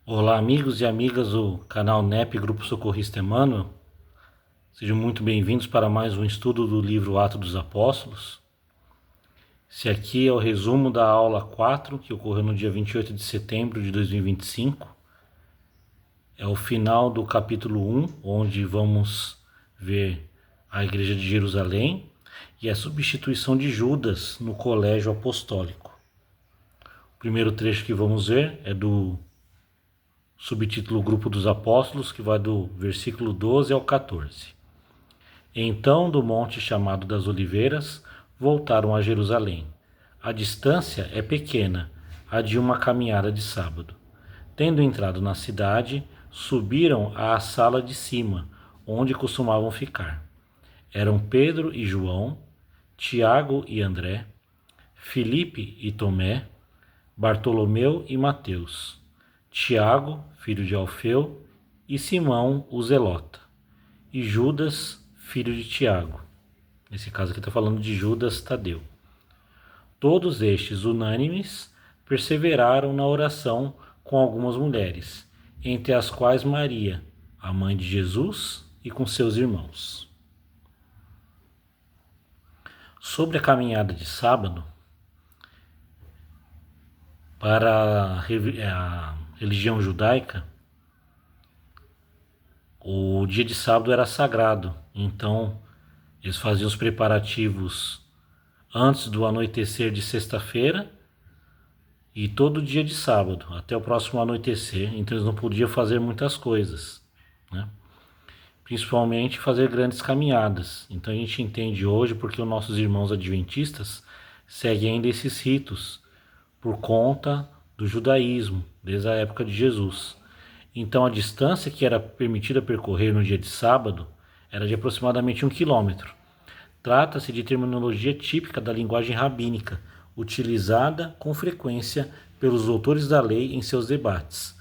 Olá, amigos e amigas do canal NEP Grupo Socorrista Emmanuel. Sejam muito bem-vindos para mais um estudo do livro Atos dos Apóstolos. Esse aqui é o resumo da aula 4, que ocorreu no dia 28 de setembro de 2025. É o final do capítulo 1, onde vamos ver a Igreja de Jerusalém e a substituição de Judas no colégio apostólico. O primeiro trecho que vamos ver é do subtítulo Grupo dos Apóstolos, que vai do versículo 12 ao 14. Então, do monte chamado das Oliveiras, voltaram a Jerusalém. A distância é pequena, a de uma caminhada de sábado. Tendo entrado na cidade, subiram à sala de cima, onde costumavam ficar. Eram Pedro e João, Tiago e André, Filipe e Tomé, Bartolomeu e Mateus, Tiago, filho de Alfeu, e Simão, o Zelota, e Judas, filho de Tiago. Nesse caso aqui está falando de Judas Tadeu. Todos estes, unânimes, perseveraram na oração com algumas mulheres, entre as quais Maria, a mãe de Jesus, e com seus irmãos. Sobre a caminhada de sábado, para a religião judaica, o dia de sábado era sagrado, então eles faziam os preparativos antes do anoitecer de sexta-feira e todo dia de sábado, até o próximo anoitecer, então eles não podiam fazer muitas coisas, né? Principalmente fazer grandes caminhadas. Então a gente entende hoje porque os nossos irmãos adventistas seguem ainda esses ritos por conta do judaísmo, desde a época de Jesus. Então a distância que era permitida percorrer no dia de sábado era de aproximadamente 1 quilômetro. Trata-se de terminologia típica da linguagem rabínica, utilizada com frequência pelos doutores da lei em seus debates.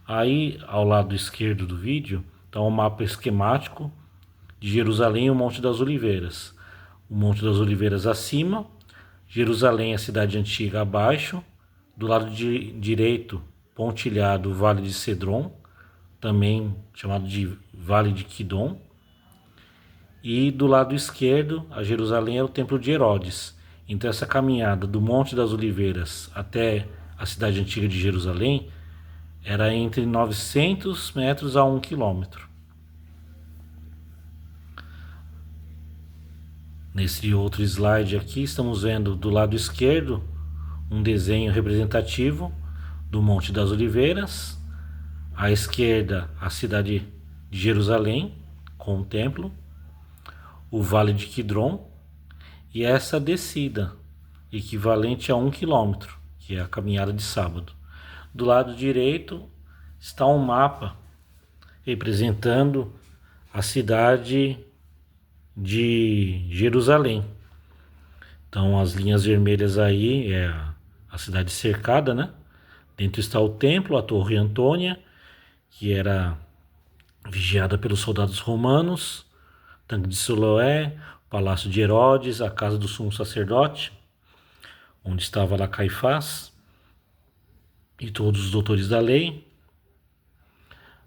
Aí, ao lado esquerdo do vídeo, está um mapa esquemático de Jerusalém e o Monte das Oliveiras. O Monte das Oliveiras acima, Jerusalém, a cidade antiga, abaixo. Do lado direito, pontilhado, o Vale de Cedron, também chamado de Vale de Quidom. E do lado esquerdo, a Jerusalém, é o Templo de Herodes. Então essa caminhada do Monte das Oliveiras até a cidade antiga de Jerusalém era entre 900 metros a 1 quilômetro. Nesse outro slide aqui, estamos vendo do lado esquerdo um desenho representativo do Monte das Oliveiras. À esquerda, a cidade de Jerusalém, com o templo, o Vale de Quidron, e essa descida, equivalente a 1 quilômetro, que é a caminhada de sábado. Do lado direito está um mapa representando a cidade de Jerusalém. Então as linhas vermelhas aí é a cidade cercada, né? Dentro está o templo, a Torre Antônia, que era vigiada pelos soldados romanos, Tanque de Siloé, o Palácio de Herodes, a casa do sumo sacerdote, onde estava lá Caifás e todos os doutores da lei.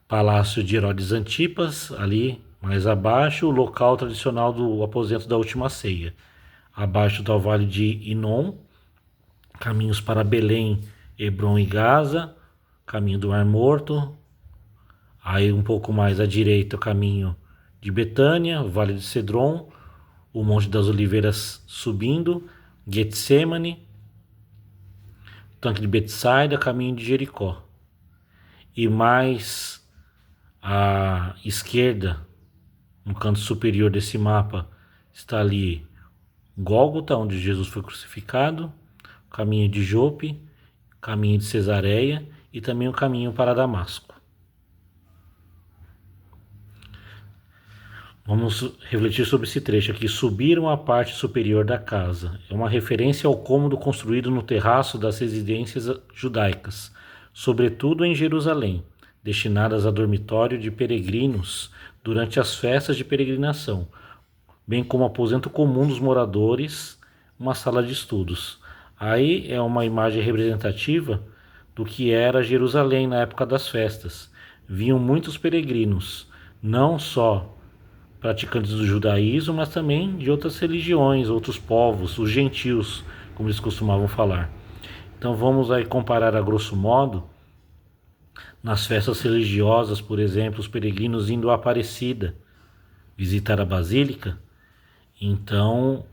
Palácio de Herodes Antipas, ali mais abaixo, o local tradicional do aposento da última ceia. Abaixo está o Vale de Inom, caminhos para Belém, Hebrom e Gaza, caminho do Mar Morto. Aí um pouco mais à direita, o caminho de Betânia, o Vale de Cedron, o Monte das Oliveiras subindo, Getsemane, Tanque de Betsaida, caminho de Jericó. E mais à esquerda, no canto superior desse mapa, está ali Gólgota, onde Jesus foi crucificado, o caminho de Jope, caminho de Cesareia e também o caminho para Damasco. Vamos refletir sobre esse trecho aqui. Subiram à parte superior da casa. É uma referência ao cômodo construído no terraço das residências judaicas, sobretudo em Jerusalém, destinadas a dormitório de peregrinos durante as festas de peregrinação, bem como aposento comum dos moradores, uma sala de estudos. Aí é uma imagem representativa do que era Jerusalém na época das festas. Vinham muitos peregrinos, não só praticantes do judaísmo, mas também de outras religiões, outros povos, os gentios, como eles costumavam falar. Então vamos aí comparar a grosso modo, nas festas religiosas, por exemplo, os peregrinos indo à Aparecida visitar a Basílica, então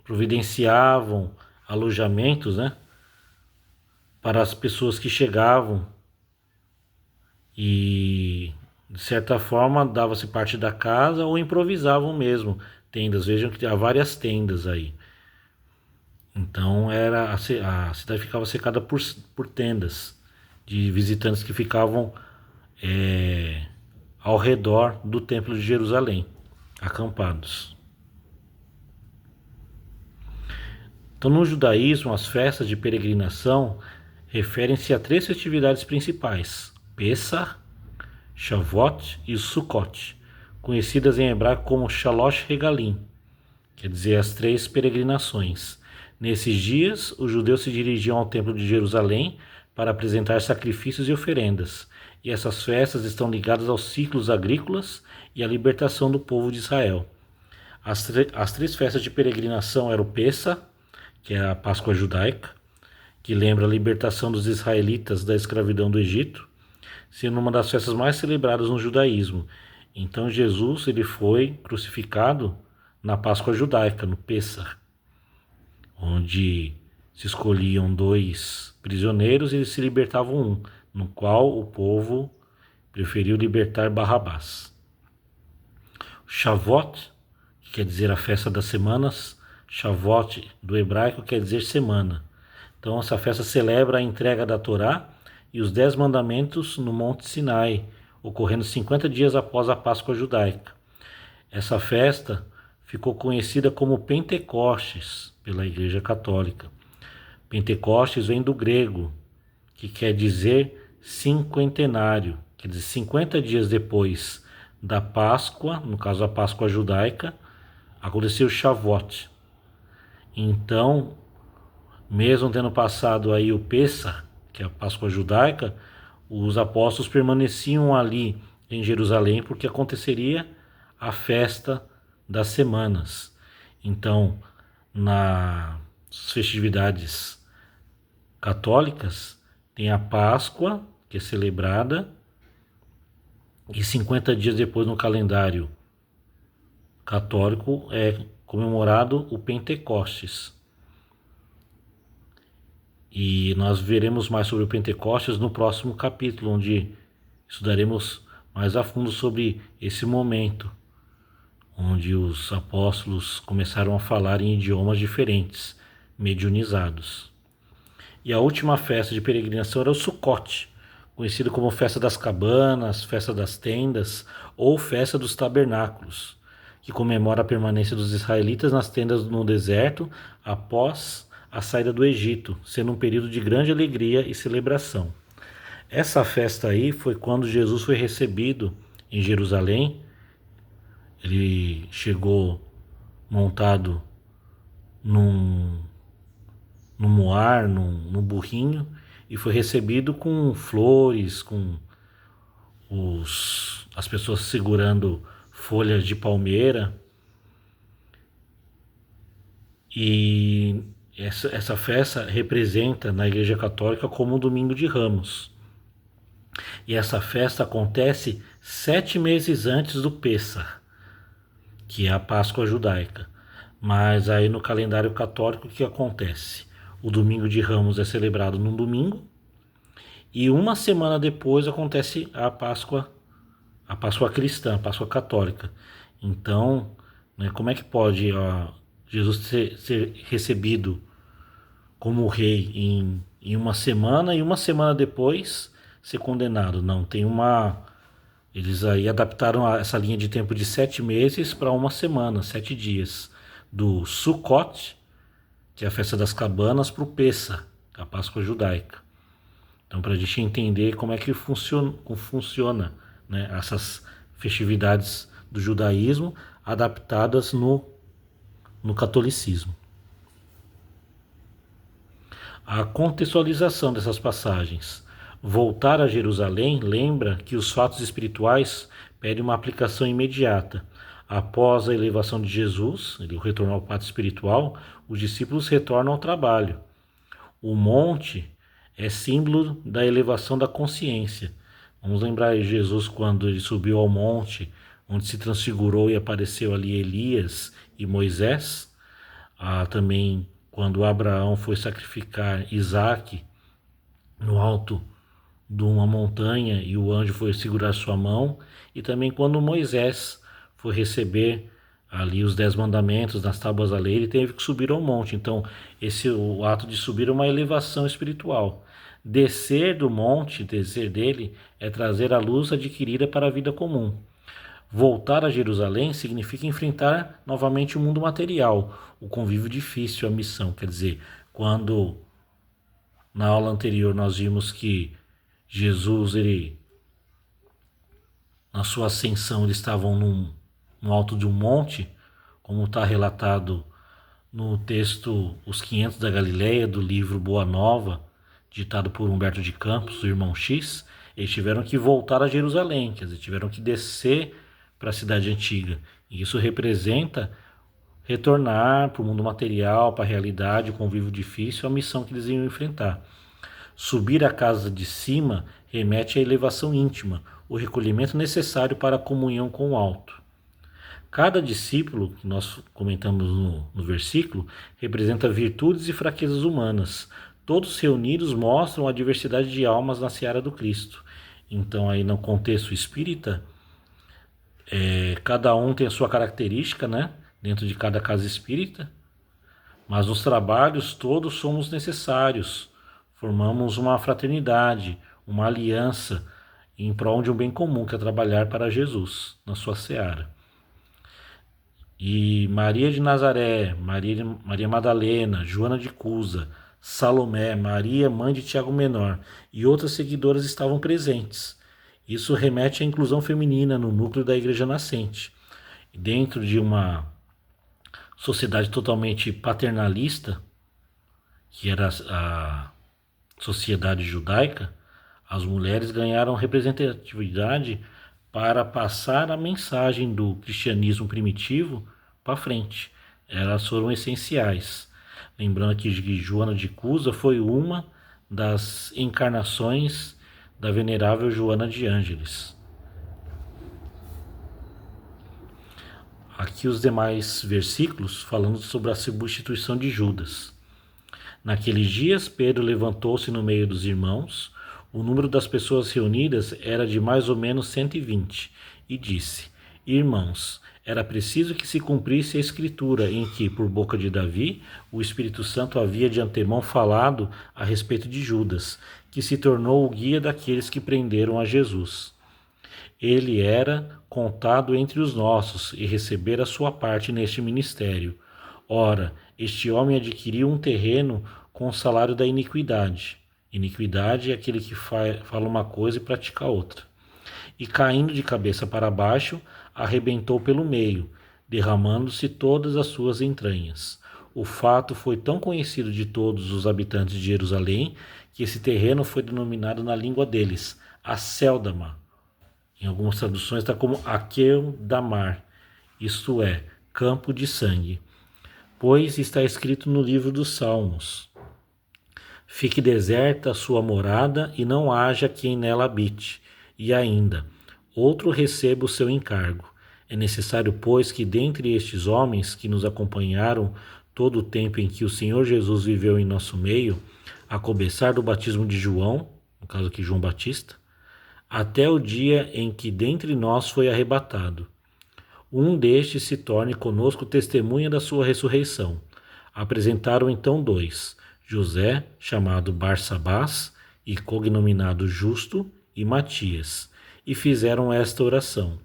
providenciavam alojamentos, né, para as pessoas que chegavam e, de certa forma, dava-se parte da casa ou improvisavam mesmo tendas. Vejam que há várias tendas aí. Então a cidade ficava cercada por tendas de visitantes que ficavam ao redor do Templo de Jerusalém, acampados. Então, no judaísmo, as festas de peregrinação referem-se a 3 festividades principais: Pessah, Shavuot e Sukkot, conhecidas em hebraico como Shalosh Regalim, quer dizer, as 3 peregrinações. Nesses dias, os judeus se dirigiam ao Templo de Jerusalém para apresentar sacrifícios e oferendas, e essas festas estão ligadas aos ciclos agrícolas e à libertação do povo de Israel. As 3 festas de peregrinação eram o Pessah, que é a Páscoa judaica, que lembra a libertação dos israelitas da escravidão do Egito, sendo uma das festas mais celebradas no judaísmo. Então Jesus ele foi crucificado na Páscoa judaica, no Pessah, onde se escolhiam 2 prisioneiros e eles se libertavam um, no qual o povo preferiu libertar Barrabás. Shavuot, que quer dizer a festa das semanas, Shavuot do hebraico quer dizer semana. Então essa festa celebra a entrega da Torá e os 10 mandamentos no Monte Sinai, ocorrendo 50 dias após a Páscoa judaica. Essa festa ficou conhecida como Pentecostes pela Igreja Católica. Pentecostes vem do grego, que quer dizer cinquentenário, quer dizer 50 dias depois da Páscoa, no caso a Páscoa judaica, aconteceu o Shavuot. Então, mesmo tendo passado aí o Pessah, que é a Páscoa judaica, os apóstolos permaneciam ali em Jerusalém porque aconteceria a festa das semanas. Então, nas festividades católicas, tem a Páscoa, que é celebrada, e 50 dias depois no calendário católico é comemorado o Pentecostes. E nós veremos mais sobre o Pentecostes no próximo capítulo, onde estudaremos mais a fundo sobre esse momento, onde os apóstolos começaram a falar em idiomas diferentes, mediunizados. E a última festa de peregrinação era o Sukkot, conhecido como Festa das Cabanas, Festa das Tendas ou Festa dos Tabernáculos, que comemora a permanência dos israelitas nas tendas no deserto após a saída do Egito, sendo um período de grande alegria e celebração. Essa festa aí foi quando Jesus foi recebido em Jerusalém. Ele chegou montado num moar, num burrinho, e foi recebido com flores, com as pessoas segurando folhas de palmeira. E essa festa representa na Igreja Católica como o Domingo de Ramos. E essa festa acontece 7 meses antes do Pessah, que é a Páscoa judaica. Mas aí no calendário católico o que acontece? O Domingo de Ramos é celebrado num domingo e uma semana depois acontece a Páscoa cristã, a Páscoa católica. Então, né, como é que pode Jesus ser recebido como rei em uma semana e uma semana depois ser condenado? Não, eles aí adaptaram essa linha de tempo de 7 meses para uma semana, 7 dias, do Sukkot, que é a festa das cabanas, para o Pessah, a Páscoa judaica. Então, para a gente entender como é que funciona, né, essas festividades do judaísmo adaptadas no catolicismo. A contextualização dessas passagens. Voltar a Jerusalém lembra que os fatos espirituais pedem uma aplicação imediata. Após a elevação de Jesus, ele retornou ao pátio espiritual, os discípulos retornam ao trabalho. O monte é símbolo da elevação da consciência. Vamos lembrar de Jesus quando ele subiu ao monte, onde se transfigurou e apareceu ali Elias e Moisés. Também quando Abraão foi sacrificar Isaque no alto de uma montanha e o anjo foi segurar sua mão, e também quando Moisés foi receber ali os 10 mandamentos nas tábuas da lei, ele teve que subir ao monte. Então, o ato de subir é uma elevação espiritual. Descer do monte, descer dele, é trazer a luz adquirida para a vida comum. Voltar a Jerusalém significa enfrentar novamente o mundo material, o convívio difícil, a missão. Quer dizer, quando na aula anterior nós vimos que Jesus, na sua ascensão, eles estavam no alto de um monte, como está relatado no texto Os 500 da Galileia, do livro Boa Nova, ditado por Humberto de Campos, o irmão X. Eles tiveram que voltar a Jerusalém, quer dizer, tiveram que descer para a cidade antiga. E isso representa retornar para o mundo material, para a realidade, o convívio difícil, a missão que eles iam enfrentar. Subir à casa de cima remete à elevação íntima, o recolhimento necessário para a comunhão com o alto. Cada discípulo, que nós comentamos no versículo, representa virtudes e fraquezas humanas. Todos reunidos mostram a diversidade de almas na seara do Cristo. Então, aí no contexto espírita, cada um tem a sua característica, né? Dentro de cada casa espírita, mas nos trabalhos todos somos necessários. Formamos uma fraternidade, uma aliança em prol de um bem comum, que é trabalhar para Jesus na sua seara. E Maria de Nazaré, Maria Madalena, Joana de Cusa, Salomé, Maria, mãe de Tiago Menor e outras seguidoras estavam presentes. Isso remete à inclusão feminina no núcleo da Igreja Nascente. Dentro de uma sociedade totalmente paternalista, que era a sociedade judaica, as mulheres ganharam representatividade para passar a mensagem do cristianismo primitivo para frente. Elas foram essenciais. Lembrando que Joana de Cusa foi uma das encarnações da venerável Joana de Ângeles. Aqui os demais versículos falando sobre a substituição de Judas. Naqueles dias, Pedro levantou-se no meio dos irmãos. O número das pessoas reunidas era de mais ou menos 120, e disse: Irmãos, era preciso que se cumprisse a escritura em que, por boca de Davi, o Espírito Santo havia de antemão falado a respeito de Judas, que se tornou o guia daqueles que prenderam a Jesus. Ele era contado entre os nossos e recebera sua parte neste ministério. Ora, este homem adquiriu um terreno com o salário da iniquidade. Iniquidade é aquele que fala uma coisa e pratica outra. E caindo de cabeça para baixo, arrebentou pelo meio, derramando-se todas as suas entranhas. O fato foi tão conhecido de todos os habitantes de Jerusalém que esse terreno foi denominado na língua deles Acéldama. Em algumas traduções está como Aqueldamar, isto é, campo de sangue. Pois está escrito no livro dos Salmos: Fique deserta a sua morada e não haja quem nela habite. E ainda, outro receba o seu encargo. É necessário, pois, que dentre estes homens que nos acompanharam todo o tempo em que o Senhor Jesus viveu em nosso meio, a começar do batismo de João, no caso aqui João Batista, até o dia em que dentre nós foi arrebatado, um destes se torne conosco testemunha da sua ressurreição. Apresentaram então 2, José, chamado Barsabás, e cognominado Justo, e Matias, e fizeram esta oração: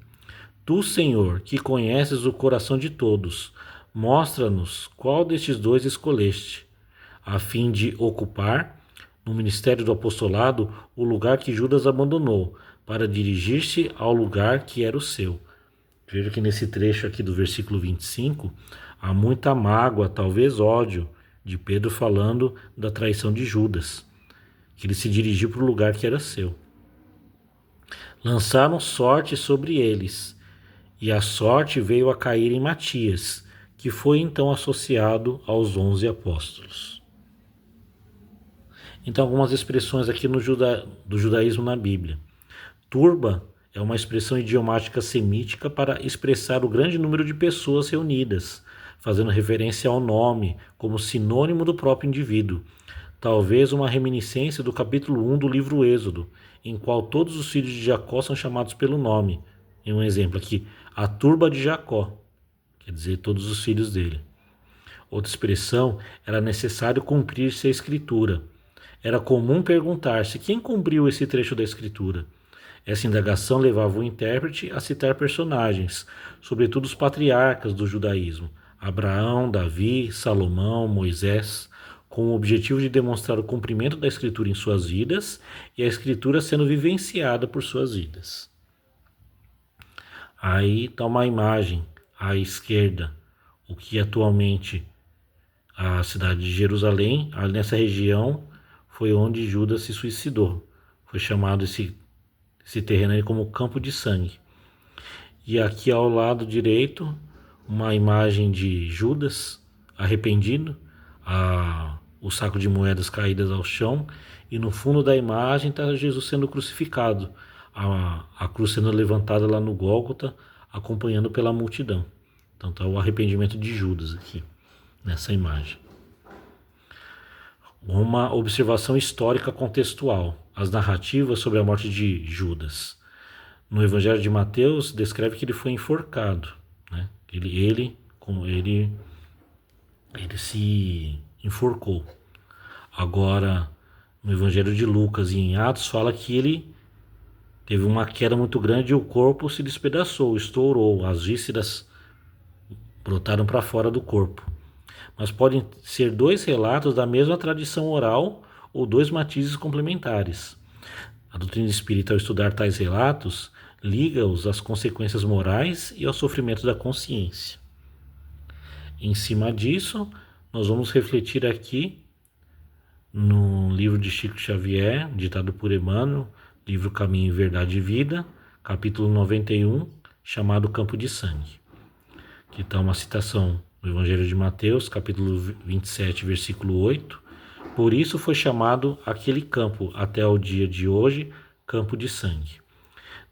Tu, Senhor, que conheces o coração de todos, mostra-nos qual destes 2 escolheste, a fim de ocupar, no ministério do apostolado, o lugar que Judas abandonou, para dirigir-se ao lugar que era o seu. Veja que nesse trecho aqui do versículo 25, há muita mágoa, talvez ódio, de Pedro falando da traição de Judas, que ele se dirigiu para o lugar que era seu. Lançaram sorte sobre eles, e a sorte veio a cair em Matias, que foi então associado aos 11 apóstolos. Então, algumas expressões aqui do judaísmo na Bíblia. Turba é uma expressão idiomática semítica para expressar o grande número de pessoas reunidas, fazendo referência ao nome como sinônimo do próprio indivíduo. Talvez uma reminiscência do capítulo 1 do livro Êxodo, em qual todos os filhos de Jacó são chamados pelo nome. Em um exemplo aqui, a turba de Jacó, quer dizer, todos os filhos dele. Outra expressão, era necessário cumprir-se a escritura. Era comum perguntar-se quem cumpriu esse trecho da escritura. Essa indagação levava o intérprete a citar personagens, sobretudo os patriarcas do judaísmo, Abraão, Davi, Salomão, Moisés, com o objetivo de demonstrar o cumprimento da escritura em suas vidas e a escritura sendo vivenciada por suas vidas. Aí está uma imagem à esquerda, o que atualmente a cidade de Jerusalém, ali nessa região, foi onde Judas se suicidou. Foi chamado esse terreno aí como Campo de Sangue. E aqui ao lado direito, uma imagem de Judas arrependido, o saco de moedas caídas ao chão, e no fundo da imagem está Jesus sendo crucificado, a cruz sendo levantada lá no Gólgota, acompanhando pela multidão. Então está o arrependimento de Judas aqui, nessa imagem. Uma observação histórica contextual. As narrativas sobre a morte de Judas. No Evangelho de Mateus, descreve que ele foi enforcado, né? Ele se enforcou. Agora, no Evangelho de Lucas e em Atos, fala que ele teve uma queda muito grande e o corpo se despedaçou, estourou, as vísceras brotaram para fora do corpo. Mas podem ser dois relatos da mesma tradição oral ou dois matizes complementares. A doutrina espírita, ao estudar tais relatos, liga-os às consequências morais e ao sofrimento da consciência. Em cima disso, nós vamos refletir aqui no livro de Chico Xavier, ditado por Emmanuel, livro Caminho, Verdade e Vida, capítulo 91, chamado Campo de Sangue. Que está uma citação do Evangelho de Mateus, capítulo 27, versículo 8. Por isso foi chamado aquele campo, até o dia de hoje, Campo de Sangue.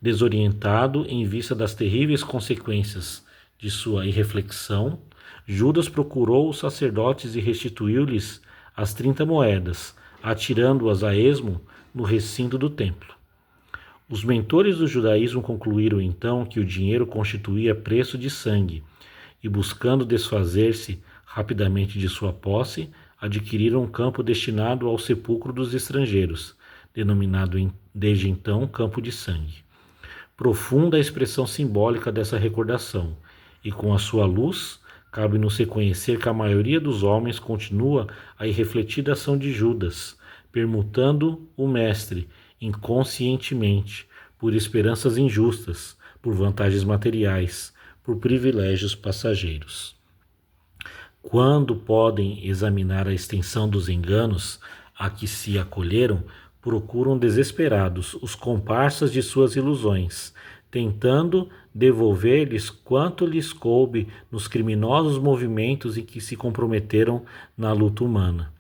Desorientado em vista das terríveis consequências de sua irreflexão, Judas procurou os sacerdotes e restituiu-lhes as 30 moedas, atirando-as a esmo no recinto do templo. Os mentores do judaísmo concluíram então que o dinheiro constituía preço de sangue, e buscando desfazer-se rapidamente de sua posse, adquiriram um campo destinado ao sepulcro dos estrangeiros, denominado desde então Campo de Sangue. Profunda a expressão simbólica dessa recordação, e com a sua luz, cabe-nos reconhecer que a maioria dos homens continua a irrefletida ação de Judas, permutando o mestre inconscientemente por esperanças injustas, por vantagens materiais, por privilégios passageiros. Quando podem examinar a extensão dos enganos a que se acolheram, procuram desesperados os comparsas de suas ilusões, tentando devolver-lhes quanto lhes coube nos criminosos movimentos em que se comprometeram na luta humana.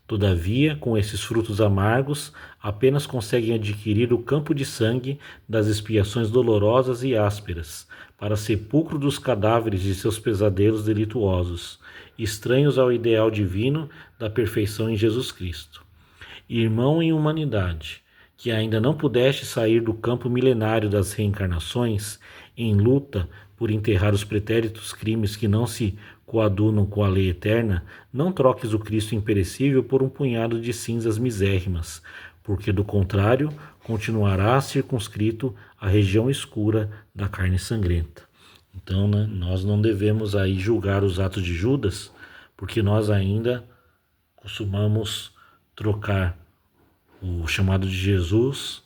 Todavia, com esses frutos amargos, apenas conseguem adquirir o campo de sangue das expiações dolorosas e ásperas, para sepulcro dos cadáveres de seus pesadelos delituosos, estranhos ao ideal divino da perfeição em Jesus Cristo. Irmão em humanidade, que ainda não pudeste sair do campo milenário das reencarnações, em luta por enterrar os pretéritos crimes que não se coadunam com a lei eterna, não troques o Cristo imperecível por um punhado de cinzas misérrimas, porque do contrário continuará circunscrito à região escura da carne sangrenta. Então, nós não devemos aí julgar os atos de Judas, porque nós ainda costumamos trocar o chamado de Jesus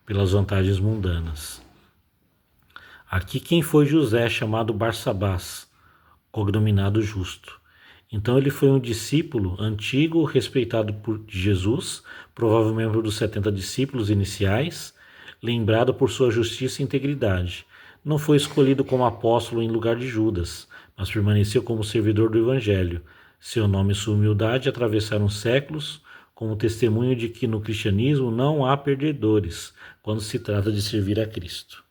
pelas vantagens mundanas. Aqui quem foi José, chamado Barsabás, cognominado Justo, Então ele foi um discípulo antigo, respeitado por Jesus, provavelmente membro dos 70 discípulos iniciais, lembrado por sua justiça e integridade. Não foi escolhido como apóstolo em lugar de Judas, mas permaneceu como servidor do Evangelho. Seu nome e sua humildade atravessaram séculos, como testemunho de que no cristianismo não há perdedores quando se trata de servir a Cristo.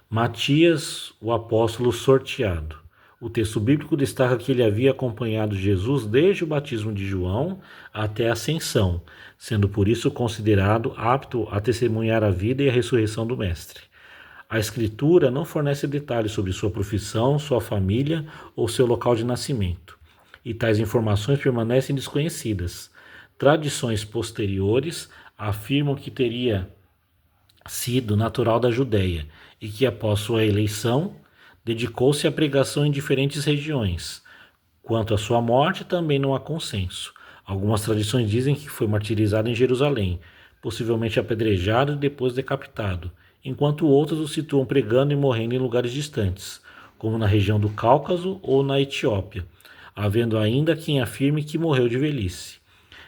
Matias, o apóstolo sorteado. O texto bíblico destaca que ele havia acompanhado Jesus desde o batismo de João até a ascensão, sendo por isso considerado apto a testemunhar a vida e a ressurreição do Mestre. A Escritura não fornece detalhes sobre sua profissão, sua família ou seu local de nascimento, e tais informações permanecem desconhecidas. Tradições posteriores afirmam que teria sido natural da Judéia e que, após sua eleição, dedicou-se à pregação em diferentes regiões. Quanto à sua morte, também não há consenso. Algumas tradições dizem que foi martirizado em Jerusalém, possivelmente apedrejado e depois decapitado, enquanto outras o situam pregando e morrendo em lugares distantes, como na região do Cáucaso ou na Etiópia, havendo ainda quem afirme que morreu de velhice.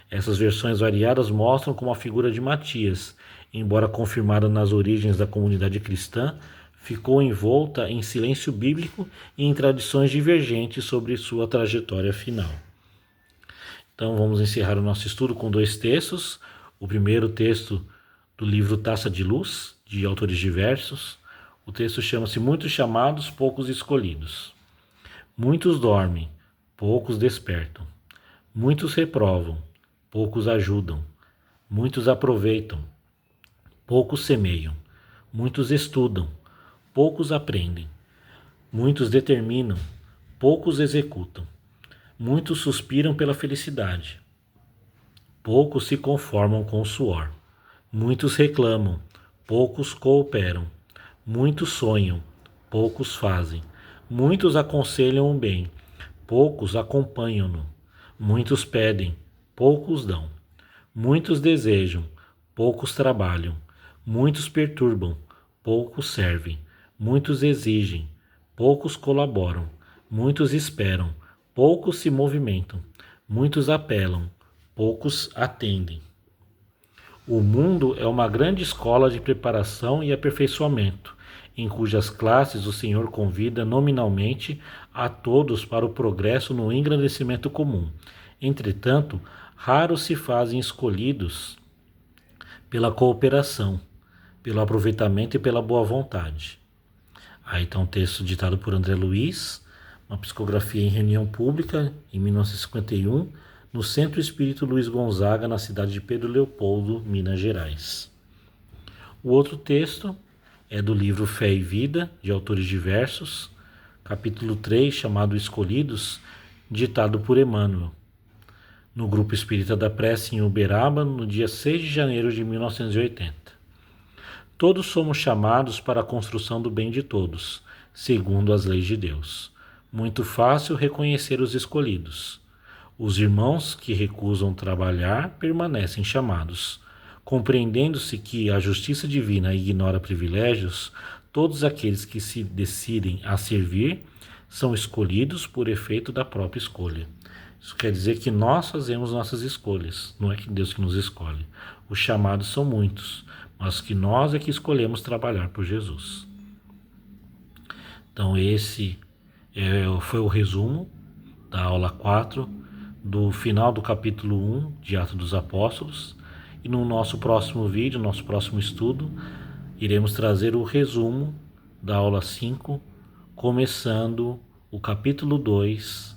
Essas versões variadas mostram como a figura de Matias, embora confirmada nas origens da comunidade cristã, ficou envolta em silêncio bíblico e em tradições divergentes sobre sua trajetória final. Então vamos encerrar o nosso estudo com 2 textos. O primeiro texto do livro Taça de Luz, de autores diversos. O texto chama-se Muitos chamados, poucos escolhidos. Muitos dormem, poucos despertam. Muitos reprovam, poucos ajudam. Muitos aproveitam, poucos semeiam. Muitos estudam, poucos aprendem. Muitos determinam, poucos executam. Muitos suspiram pela felicidade, poucos se conformam com o suor. Muitos reclamam, poucos cooperam. Muitos sonham, poucos fazem. Muitos aconselham o bem, poucos acompanham-no. Muitos pedem, poucos dão. Muitos desejam, poucos trabalham. Muitos perturbam, poucos servem. Muitos exigem, poucos colaboram. Muitos esperam, poucos se movimentam. Muitos apelam, poucos atendem. O mundo é uma grande escola de preparação e aperfeiçoamento, em cujas classes o Senhor convida nominalmente a todos para o progresso no engrandecimento comum. Entretanto, raros se fazem escolhidos pela cooperação, pelo aproveitamento e pela boa vontade. Aí está um texto ditado por André Luiz, uma psicografia em reunião pública, em 1951, no Centro Espírito Luiz Gonzaga, na cidade de Pedro Leopoldo, Minas Gerais. O outro texto é do livro Fé e Vida, de autores diversos, capítulo 3, chamado Escolhidos, ditado por Emmanuel, no Grupo Espírita da Prece em Uberaba, no dia 6 de janeiro de 1980. Todos somos chamados para a construção do bem de todos, segundo as leis de Deus. Muito fácil reconhecer os escolhidos. Os irmãos que recusam trabalhar permanecem chamados. Compreendendo-se que a justiça divina ignora privilégios, todos aqueles que se decidem a servir são escolhidos por efeito da própria escolha. Isso quer dizer que nós fazemos nossas escolhas, não é que Deus que nos escolhe. Os chamados são muitos, mas que nós é que escolhemos trabalhar por Jesus. Então esse foi o resumo da aula 4, do final do capítulo 1 de Atos dos Apóstolos. E no nosso próximo vídeo, nosso próximo estudo, iremos trazer o resumo da aula 5, começando o capítulo 2,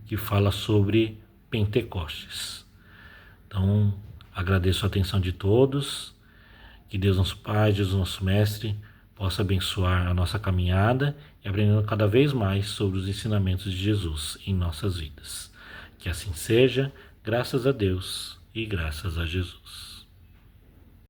que fala sobre Pentecostes. Então, agradeço a atenção de todos, que Deus nosso Pai, Deus nosso Mestre, possa abençoar a nossa caminhada e aprendendo cada vez mais sobre os ensinamentos de Jesus em nossas vidas. Que assim seja, graças a Deus e graças a Jesus.